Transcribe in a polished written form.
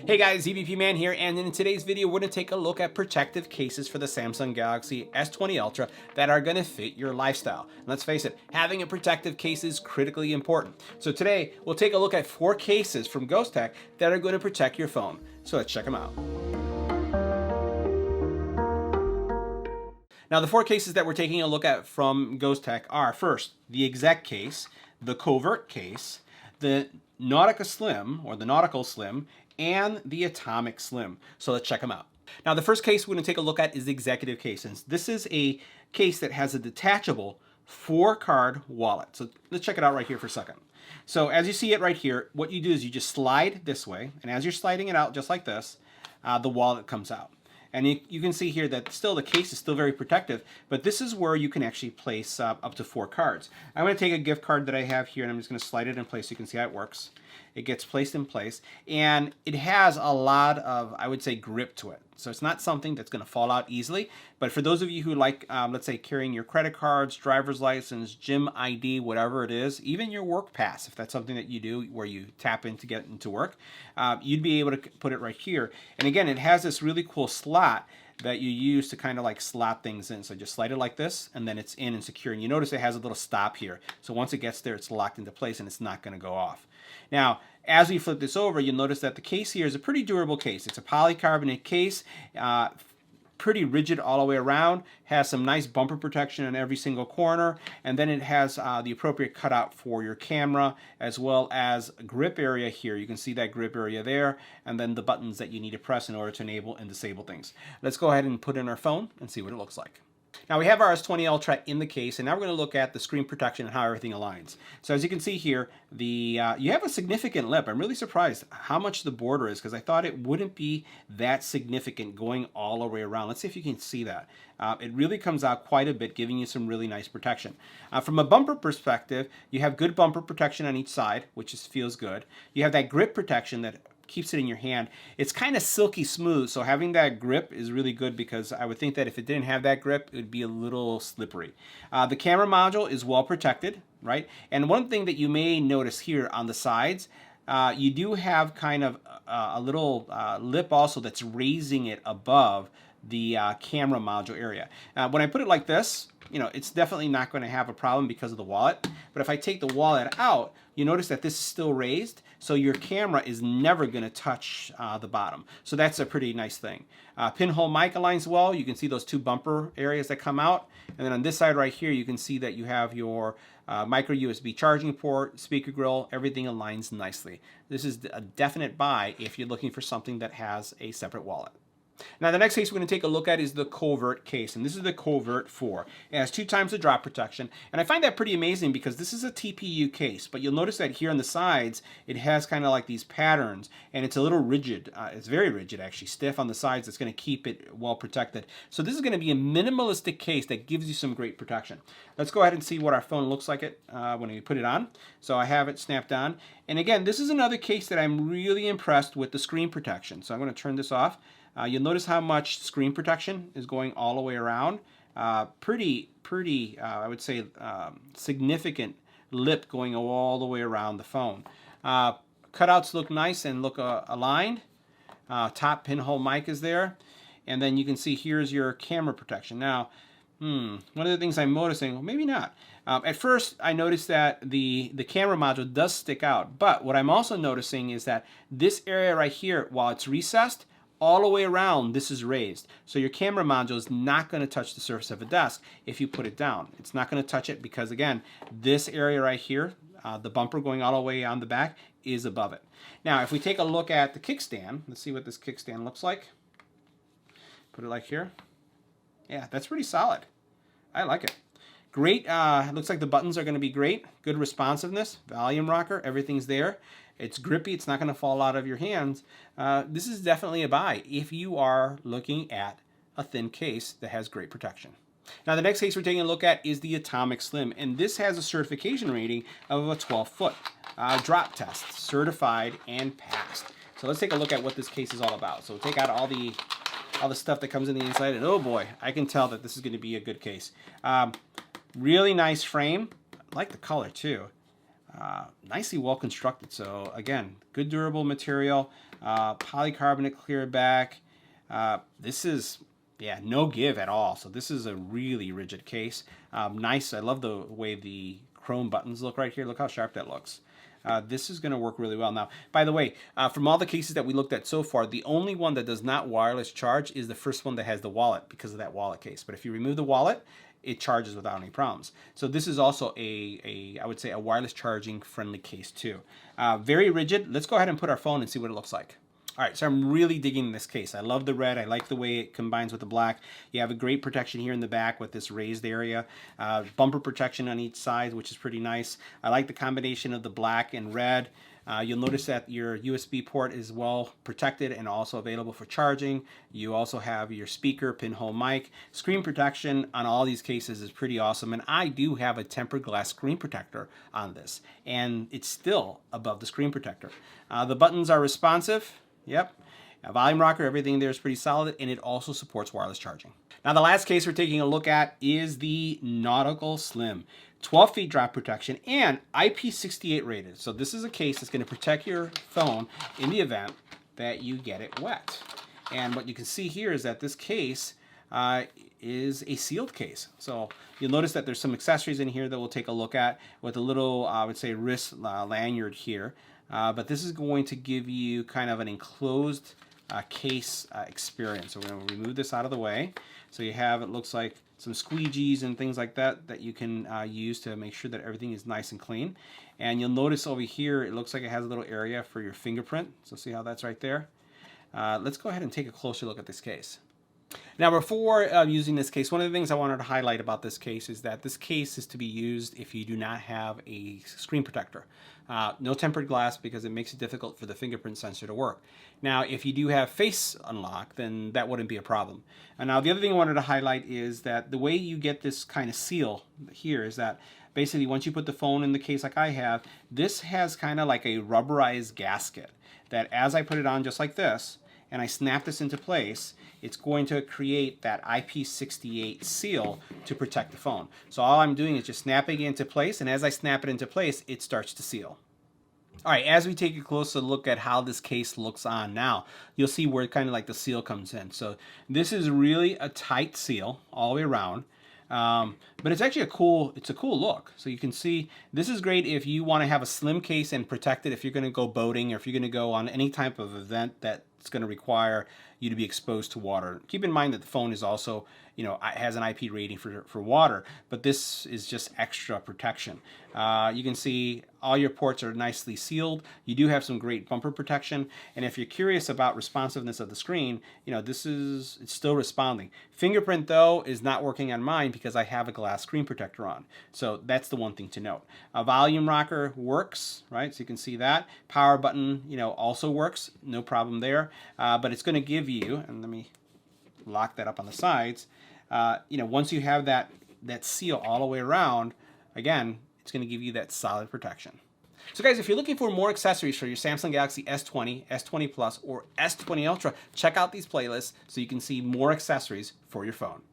Hey guys, EBPMAN here, and in today's video we're going to take a look at protective cases for the Samsung Galaxy S20 Ultra that are going to fit your lifestyle. And let's face it, having a protective case is critically important. So today we'll take a look at 4 cases from Ghostek that are going to protect your phone. So let's check them out. Now the 4 cases that we're taking a look at from Ghostek are, first, the Exec case, the Covert case, the Nautical Slim, and the Atomic Slim. So let's check them out. Now the first case we're going to take a look at is the Executive case. And this is a case that has a detachable 4-card wallet. So let's check it out right here for a second. So as you see it right here, what you do is you just slide this way, and as you're sliding it out just like this, the wallet comes out. And you can see here that still the case is still very protective, but this is where you can actually place up to 4 cards. I'm going to take a gift card that I have here, and I'm just going to slide it in place so you can see how it works. It gets placed in place, and it has a lot of, I would say, grip to it. So it's not something that's going to fall out easily, but for those of you who like, let's say, carrying your credit cards, driver's license, gym ID, whatever it is, even your work pass, if that's something that you do where you tap in to get into work, you'd be able to put it right here. And again, it has this really cool slot that you use to kind of like slot things in. So just slide it like this, and then it's in and secure. And you notice it has a little stop here. So once it gets there, it's locked into place and it's not going to go off. Now, as we flip this over, you'll notice that the case here is a pretty durable case. It's a polycarbonate case, pretty rigid all the way around, has some nice bumper protection in every single corner, and then it has the appropriate cutout for your camera, as well as a grip area here. You can see that grip area there, and then the buttons that you need to press in order to enable and disable things. Let's go ahead and put in our phone and see what it looks like. Now we have our S20 Ultra in the case, and now we're going to look at the screen protection and how everything aligns. So as you can see here, you have a significant lip. I'm really surprised how much the border is, because I thought it wouldn't be that significant going all the way around. Let's see if you can see that. It really comes out quite a bit, giving you some really nice protection. From a bumper perspective, you have good bumper protection on each side, which feels good. You have that grip protection that keeps it in your hand. It's kind of silky smooth, so having that grip is really good, because I would think that if it didn't have that grip, it would be a little slippery. The camera module is well protected, right? And one thing that you may notice here on the sides, you do have kind of a little lip also that's raising it above the camera module area. When I put it like this, it's definitely not going to have a problem because of the wallet. But if I take the wallet out, you notice that this is still raised, so your camera is never going to touch the bottom. So that's a pretty nice thing. Pinhole mic aligns well. You can see those 2 bumper areas that come out. And then on this side right here, you can see that you have your micro USB charging port, speaker grill, everything aligns nicely. This is a definite buy if you're looking for something that has a separate wallet. Now the next case we're going to take a look at is the Covert case, and this is the Covert 4. It has 2 times the drop protection, and I find that pretty amazing because this is a TPU case, but you'll notice that here on the sides it has kind of like these patterns, and it's a little rigid. It's very rigid, actually, stiff on the sides. That's going to keep it well protected. So this is going to be a minimalistic case that gives you some great protection. Let's go ahead and see what our phone looks like when we put it on. So I have it snapped on, and again, this is another case that I'm really impressed with the screen protection. So I'm going to turn this off. You'll notice how much screen protection is going all the way around. Pretty, I would say, significant lip going all the way around the phone. Cutouts look nice and look aligned. Top pinhole mic is there. And then you can see here's your camera protection. Now, one of the things I'm noticing, well, maybe not. At first, I noticed that the camera module does stick out. But what I'm also noticing is that this area right here, while it's recessed, all the way around, this is raised. So your camera module is not going to touch the surface of a desk if you put it down. It's not going to touch it because, again, this area right here, the bumper going all the way on the back, is above it. Now, if we take a look at the kickstand, let's see what this kickstand looks like. Put it like here. Yeah, that's pretty solid. I like it. Great. Looks like the buttons are going to be great. Good responsiveness. Volume rocker. Everything's there. It's grippy. It's not going to fall out of your hands. This is definitely a buy if you are looking at a thin case that has great protection. Now the next case we're taking a look at is the Atomic Slim, and this has a certification rating of a 12-foot drop test, certified and passed. So let's take a look at what this case is all about. So we'll take out all the stuff that comes in the inside, and oh boy, I can tell that this is going to be a good case. Really nice frame. I like the color too. Nicely well constructed. So again, good durable material. Polycarbonate clear back. This is, yeah, no give at all. So this is a really rigid case. Nice. I love the way the chrome buttons look right here. Look how sharp that looks. This is going to work really well. Now, by the way, from all the cases that we looked at so far, the only one that does not wireless charge is the first one that has the wallet because of that wallet case. But if you remove the wallet, it charges without any problems. So this is also I would say, a wireless charging friendly case too. Very rigid. Let's go ahead and put our phone and see what it looks like. All right, so I'm really digging this case. I love the red. I like the way it combines with the black. You have a great protection here in the back with this raised area. Bumper protection on each side, which is pretty nice. I like the combination of the black and red. You'll notice that your USB port is well protected and also available for charging. You also have your speaker, pinhole mic. Screen protection on all these cases is pretty awesome. And I do have a tempered glass screen protector on this. And it's still above the screen protector. The buttons are responsive. Yep. A volume rocker, everything there is pretty solid, and it also supports wireless charging. Now, the last case we're taking a look at is the Nautical Slim. 12 feet drop protection and IP68 rated. So this is a case that's going to protect your phone in the event that you get it wet. And what you can see here is that this case is a sealed case. So you'll notice that there's some accessories in here that we'll take a look at with a little, I would say, wrist lanyard here. But this is going to give you kind of an enclosed case experience. So we're going to remove this out of the way. So you have, it looks like, some squeegees and things like that that you can use to make sure that everything is nice and clean. And you'll notice over here, it looks like it has a little area for your fingerprint. So see how that's right there? Let's go ahead and take a closer look at this case. Now, before using this case, one of the things I wanted to highlight about this case is that this case is to be used if you do not have a screen protector. No tempered glass because it makes it difficult for the fingerprint sensor to work. Now, if you do have face unlock, then that wouldn't be a problem. And now, the other thing I wanted to highlight is that the way you get this kind of seal here is that basically once you put the phone in the case like I have, this has kind of like a rubberized gasket that as I put it on just like this, and I snap this into place, it's going to create that IP68 seal to protect the phone. So all I'm doing is just snapping it into place, and as I snap it into place, it starts to seal. All right, as we take a closer look at how this case looks on now, you'll see where kind of like the seal comes in. So this is really a tight seal all the way around. But it's actually a cool look. So you can see this is great if you want to have a slim case and protect it if you're going to go boating or if you're going to go on any type of event that's going to require you to be exposed to water. Keep in mind that the phone is also, has an IP rating for water, but this is just extra protection. You can see all your ports are nicely sealed. You do have some great bumper protection, and if you're curious about responsiveness of the screen, it's still responding. Fingerprint though is not working on mine because I have a glass screen protector on. So that's the one thing to note. A volume rocker works, right? So you can see that. Power button, also works, no problem there. But it's going to give you, and let me lock that up on the sides. Once you have that seal all the way around, again, it's going to give you that solid protection. So guys, if you're looking for more accessories for your Samsung Galaxy S20, S20 Plus, or S20 Ultra, check out these playlists so you can see more accessories for your phone.